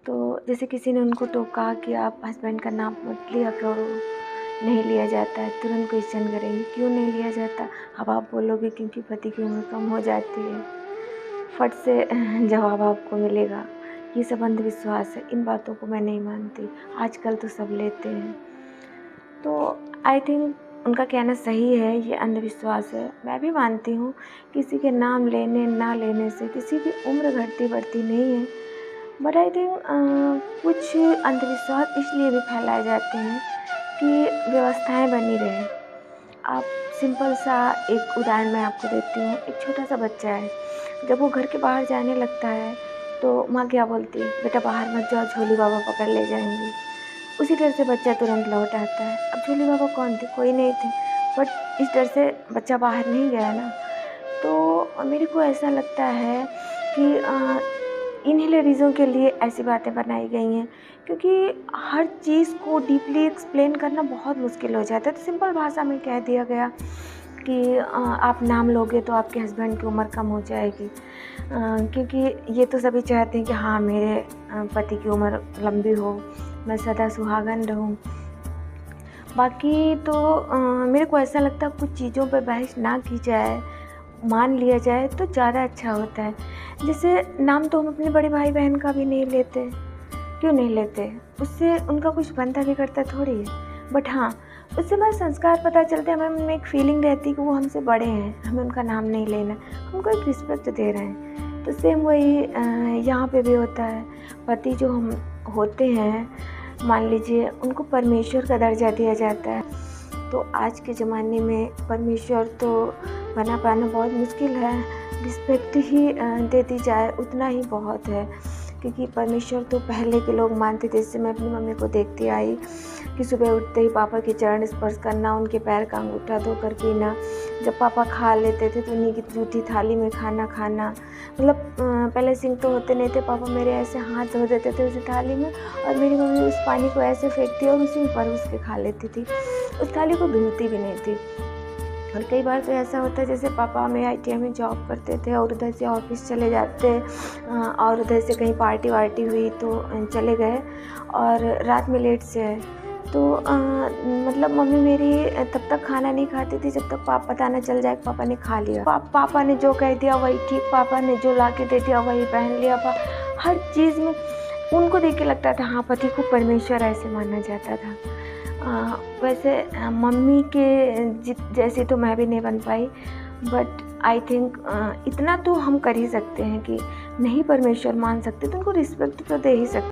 तो जैसे किसी ने उनको टोका कि आप हस्बैंड का नाम मत लिया करो, नहीं लिया जाता है, तुरंत क्वेश्चन करेंगे क्यों नहीं लिया जाता। अब आप बोलोगे क्योंकि पति की उम्र कम हो जाती है, फट से जवाब आपको मिलेगा। ये सब अंधविश्वास है, इन बातों को मैं नहीं मानती। आजकल तो सब लेते हैं, तो आई थिंक उनका कहना सही है, ये अंधविश्वास है। मैं भी मानती हूँ किसी के नाम लेने ना लेने से किसी की उम्र घटती बढ़ती नहीं है, बट आई थिंक कुछ अंधविश्वास इसलिए भी फैलाए जाते हैं कि व्यवस्थाएं बनी रहे। आप सिंपल सा एक उदाहरण मैं आपको देती हूँ। एक छोटा सा बच्चा है, जब वो घर के बाहर जाने लगता है तो माँ क्या बोलती है, बेटा बाहर मत जाओ, झोली बाबा पकड़ ले जाएंगे। उसी डर से बच्चा तुरंत लौट आता है। अब झोली बाबा कौन थे, कोई नहीं थे, बट इस डर से बच्चा बाहर नहीं गया ना। तो मेरे को ऐसा लगता है कि इन्हीं लेडीज़ों के लिए ऐसी बातें बनाई गई हैं, क्योंकि हर चीज़ को डीपली एक्सप्लेन करना बहुत मुश्किल हो जाता है। तो सिंपल भाषा में कह दिया गया कि आप नाम लोगे तो आपके हस्बैंड की उम्र कम हो जाएगी, क्योंकि ये तो सभी चाहते हैं कि हाँ मेरे पति की उम्र लंबी हो, मैं सदा सुहागन रहूं। बाकी तो मेरे को ऐसा लगता है कुछ चीज़ों पर बहस ना की जाए, मान लिया जाए तो ज़्यादा अच्छा होता है। जैसे नाम तो हम अपने बड़े भाई बहन का भी नहीं लेते, क्यों नहीं लेते, उससे उनका कुछ बनता भी करता थोड़ी है, बट हाँ उससे हमारे संस्कार पता चलते हैं, हमें में एक फीलिंग रहती है कि वो हमसे बड़े हैं, हमें उनका नाम नहीं लेना, उनको एक रिस्पेक्ट दे रहे हैं। तो सेम वही यहाँ पे भी होता है। पति जो हम होते हैं, मान लीजिए उनको परमेश्वर का दर्जा दिया जाता है, तो आज के ज़माने में परमेश्वर तो बना पाना बहुत मुश्किल है। रिस्पेक्ट ही दे दी जाए उतना ही बहुत है, क्योंकि परमेश्वर तो पहले के लोग मानते थे। जैसे मैं अपनी मम्मी को देखती आई कि सुबह उठते ही पापा के चरण स्पर्श करना, उनके पैर का अंगूठा धोकर पीना, जब पापा खा लेते थे तो उन्हीं की जूठी थाली में खाना खाना। मतलब पहले सिंक तो होते नहीं थे, पापा मेरे ऐसे हाथ धो देते थे उसी थाली में, और मेरी मम्मी उस पानी को ऐसे फेंकती और उसी में परोस के खा लेती थी, उस थाली को धुलती भी नहीं थी। और कई बार तो ऐसा होता है जैसे पापा में ITI में जॉब करते थे और उधर से ऑफिस चले जाते, और उधर से कहीं पार्टी वार्टी हुई तो चले गए और रात में लेट से आए, तो मतलब मम्मी मेरी तब तक खाना नहीं खाती थी जब तक पता ना चल जाए पापा ने खा लिया। पापा ने जो कह दिया वही ठीक, पापा ने जो ला के दे दिया वही पहन लिया। हर चीज़ में उनको देख के लगता था हाँ पति को परमेश्वर ऐसे माना जाता था। वैसे मम्मी के जैसी तो मैं भी नहीं बन पाई, बट आई थिंक इतना तो हम कर ही सकते हैं कि नहीं परमेश्वर मान सकते तो उनको रिस्पेक्ट तो दे ही सकते।